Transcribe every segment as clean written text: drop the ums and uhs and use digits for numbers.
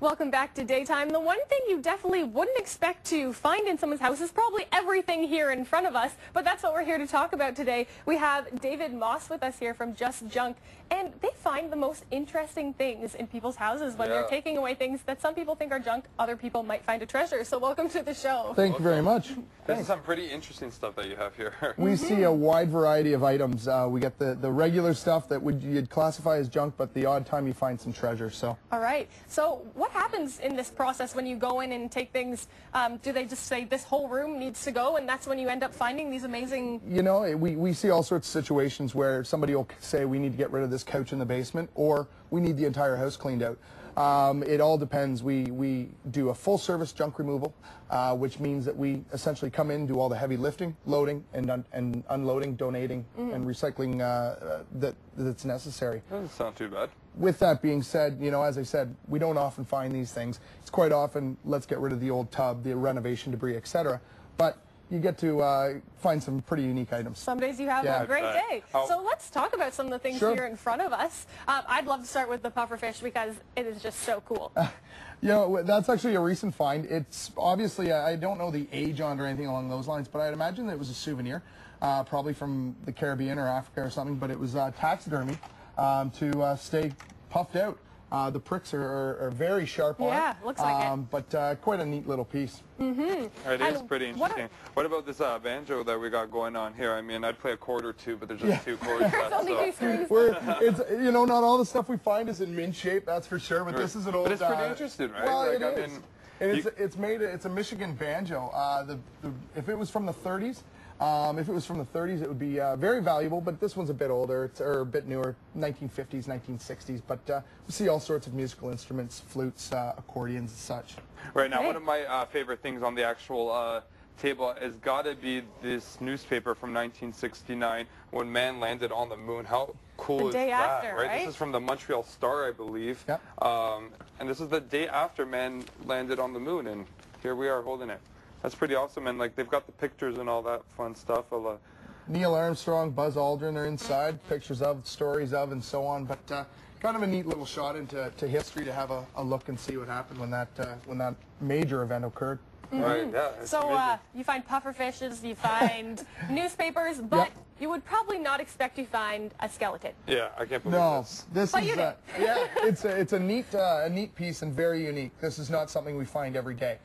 Welcome back to Daytime. The one thing you definitely wouldn't expect to find in someone's house is probably everything here in front of us, but that's what we're here to talk about today. We have David Moss with us here from Just Junk, and they find the most interesting things in people's houses when they're taking away things that some people think are junk, other people might find a treasure. So welcome to the show. Thank you very much. This is some pretty interesting stuff that you have here. We see a wide variety of items. We get the regular stuff that you'd classify as junk, but the odd time you find some treasure. So. All right. So what happens in this process when you go in and take things? Do they just say this whole room needs to go, and that's when you end up finding these amazing... You know, we see all sorts of situations where somebody will say we need to get rid of this couch in the basement, or we need the entire house cleaned out. It all depends. We do a full service junk removal, which means that we essentially come in, do all the heavy lifting, loading, and unloading, donating, and recycling that's necessary. Doesn't sound too bad. With that being said, you know, as I said, we don't often find these things. It's quite often, let's get rid of the old tub, the renovation debris, etc. But you get to find some pretty unique items. Some days you have a great day. So let's talk about some of the things here in front of us. I'd love to start with the pufferfish because it is just so cool. You know, that's actually a recent find. It's obviously, I don't know the age on it or anything along those lines, but I'd imagine that it was a souvenir, probably from the Caribbean or Africa or something, but it was taxidermy to stay puffed out. The pricks are very sharp on it. Yeah, looks like it. But quite a neat little piece. It is pretty interesting. What about this banjo that we got going on here? I mean, I'd play a chord or two, but there's just two chords left. You know, not all the stuff we find is in mint shape, that's for sure, but this is an old... But it's pretty interesting, right? Well, like, it is. And it's a Michigan banjo. If it was from the 30s, it would be very valuable, but this one's a bit older, or a bit newer, 1950s, 1960s. But we see all sorts of musical instruments, flutes, accordions, and such. Right now, one of my favorite things on the actual table has got to be this newspaper from 1969 when man landed on the moon. How cool is that, right? This is from the Montreal Star, I believe. Yep. And this is the day after man landed on the moon, and here we are holding it. That's pretty awesome, and like they've got the pictures and all that fun stuff. Neil Armstrong, Buzz Aldrin are inside, pictures of, stories of, and so on. But kind of a neat little shot into history to have a look and see what happened when that major event occurred. Right, yeah. So you find pufferfishes, you find newspapers, but you would probably not expect to find a skeleton. Yeah, I can't believe this is it's a neat piece and very unique. This is not something we find every day.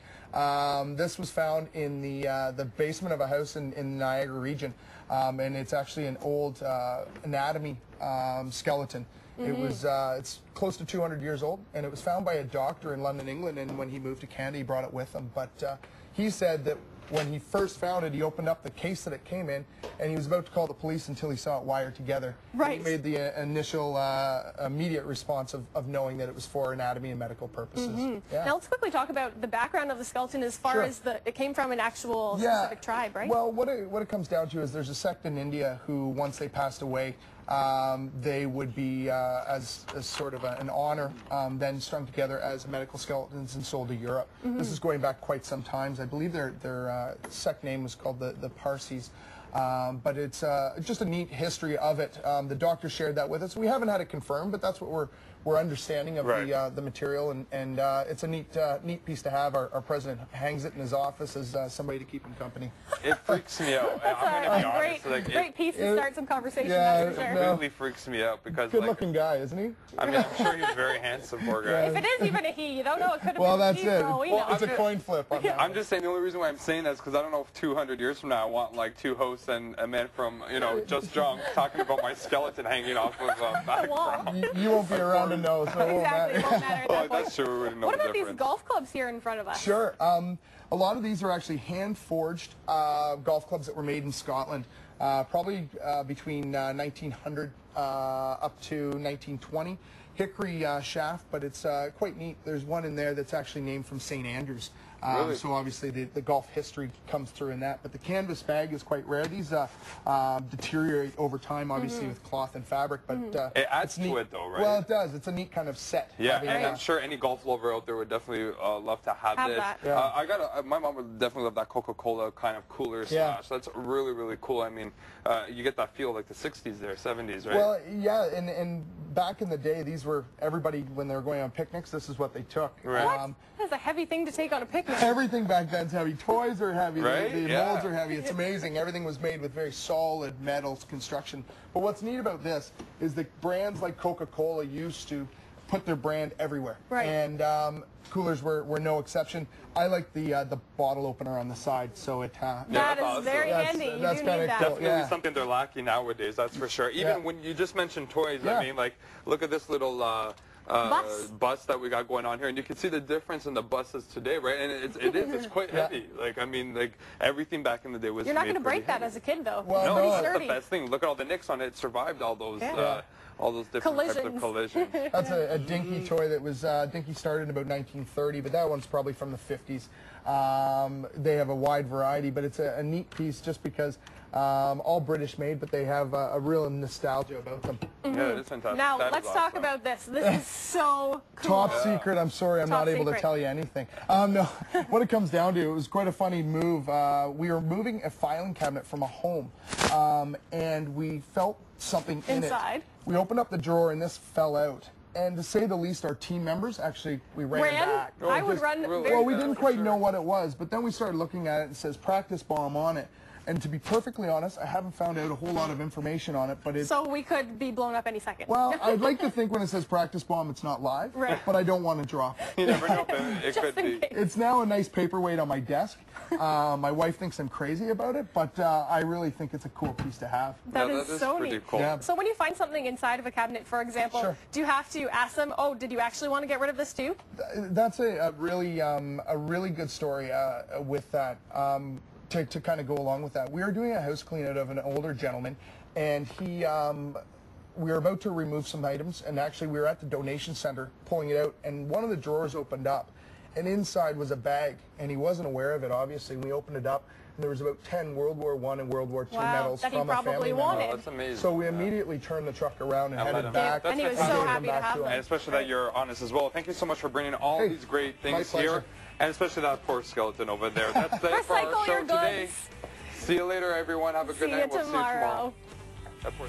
This was found in the basement of a house in the Niagara region, and it's actually an old anatomy skeleton. It's close to 200 years old, and it was found by a doctor in London, England, and when he moved to Canada, he brought it with him. But he said that when he first found it, he opened up the case that it came in, and he was about to call the police until he saw it wired together. Right. He made the initial, immediate response of knowing that it was for anatomy and medical purposes. Now let's quickly talk about the background of the skeleton as far as it came from an actual specific tribe, right? Well, what it comes down to is there's a sect in India who, once they passed away, they would be, as sort of an honor, then strung together as medical skeletons and sold to Europe. This is going back quite some times. I believe their sect name was called the Parsis. But it's just a neat history of it. The doctor shared that with us. We haven't had it confirmed, but that's what we're understanding of the material, and it's a neat piece to have. Our president hangs it in his office as somebody to keep him company. It freaks me out. I'm going to be honest. Great piece to start some conversation. It really freaks me out because good-looking guy, isn't he? I mean, I'm sure he's very handsome, poor guy. If it is even a he, you don't know. It could have well, been a that's he. it. Well, it's a coin flip. On that I'm just saying the only reason why I'm saying that is because I don't know if 200 years from now I want like two hosts and a man from Just Junk talking about my skeleton hanging off of a background. You won't be around to know, so it won't matter. It won't matter at that point. That's true. We wouldn't know what the about difference. these golf clubs here in front of us? Sure. A lot of these are actually hand-forged golf clubs that were made in Scotland, probably between 1900 up to 1920. Hickory shaft, but it's quite neat. There's one in there that's actually named from St. Andrews. Really? So obviously the golf history comes through in that. But the canvas bag is quite rare. These deteriorate over time, obviously, with cloth and fabric. But it adds to it, though, right? Well, it does. It's a neat kind of set. Yeah, and I'm sure any golf lover out there would definitely love to have this. That. My mom would definitely love that Coca-Cola kind of cooler slash. That's really, really cool. I mean, you get that feel like the 60s there, 70s, right? Well, yeah, and back in the day, these were, everybody, when they were going on picnics, this is what they took. Right. What? That's a heavy thing to take on a picnic. Everything back then's heavy. Toys are heavy. Right? The molds are heavy. It's amazing. Everything was made with very solid metals construction. But what's neat about this is that brands like Coca-Cola used to put their brand everywhere. Right. And coolers were no exception. I like the bottle opener on the side, so it... That is awesome. very handy. You That's do kinda need that. cool. Definitely something they're lacking nowadays, that's for sure. Even when you just mentioned toys, I mean, like, look at this little bus that we got going on here, and you can see the difference in the buses today, right? And it's quite heavy. Like, I mean, like, everything back in the day was You're not going to break that as a kid, though. Well, no, pretty that's sturdy. the best thing. Look at all the nicks on it. It survived all those different types of collisions. That's a dinky toy that was, dinky started in about 1930, but that one's probably from the 50s. They have a wide variety, but it's a neat piece just because all British made, but they have a real nostalgia about them. Yeah, it is fantastic. Now, That is let's talk awesome. about this. This is so cool. Top secret. I'm sorry, I'm Top not able to secret. tell you anything. No, what it comes down to, it was quite a funny move. We were moving a filing cabinet from a home, and we felt something Inside. in it. We opened up the drawer, and this fell out. And to say the least, our team members, actually, we ran back. I would Just- run very Well, we fast. didn't quite know what it was, but then we started looking at it and it says practice bomb on it. And to be perfectly honest, I haven't found out a whole lot of information on it, but it's... So we could be blown up any second. Well, I'd like to think when it says practice bomb, it's not live, Right. but I don't want to drop it. You never know, but it Just could in be. case. It's now a nice paperweight on my desk. My wife thinks I'm crazy about it, but I really think it's a cool piece to have. That Yeah, is so pretty neat. cool. Yeah. So when you find something inside of a cabinet, for example, Sure. do you have to ask them, oh, did you actually want to get rid of this too? That's a really good story with that. To kind of go along with that, we were doing a house clean out of an older gentleman, and he, we were about to remove some items, and actually we were at the donation center pulling it out, and one of the drawers opened up, and inside was a bag, and he wasn't aware of it, obviously. We opened it up, and there was about 10 World War I and World War II Wow, medals that he from a probably family wanted. member. That's amazing. So we immediately turned the truck around and let headed him- back. That's And he was fantastic. so gave happy to back have to him. them. And especially that you're honest as well. Thank you so much for bringing all Hey, these great my things pleasure. here. And especially that poor skeleton over there. That's it for our Recycle show your today. goods. See you later, everyone. Have a good See night. you We'll see you tomorrow. tomorrow. That poor-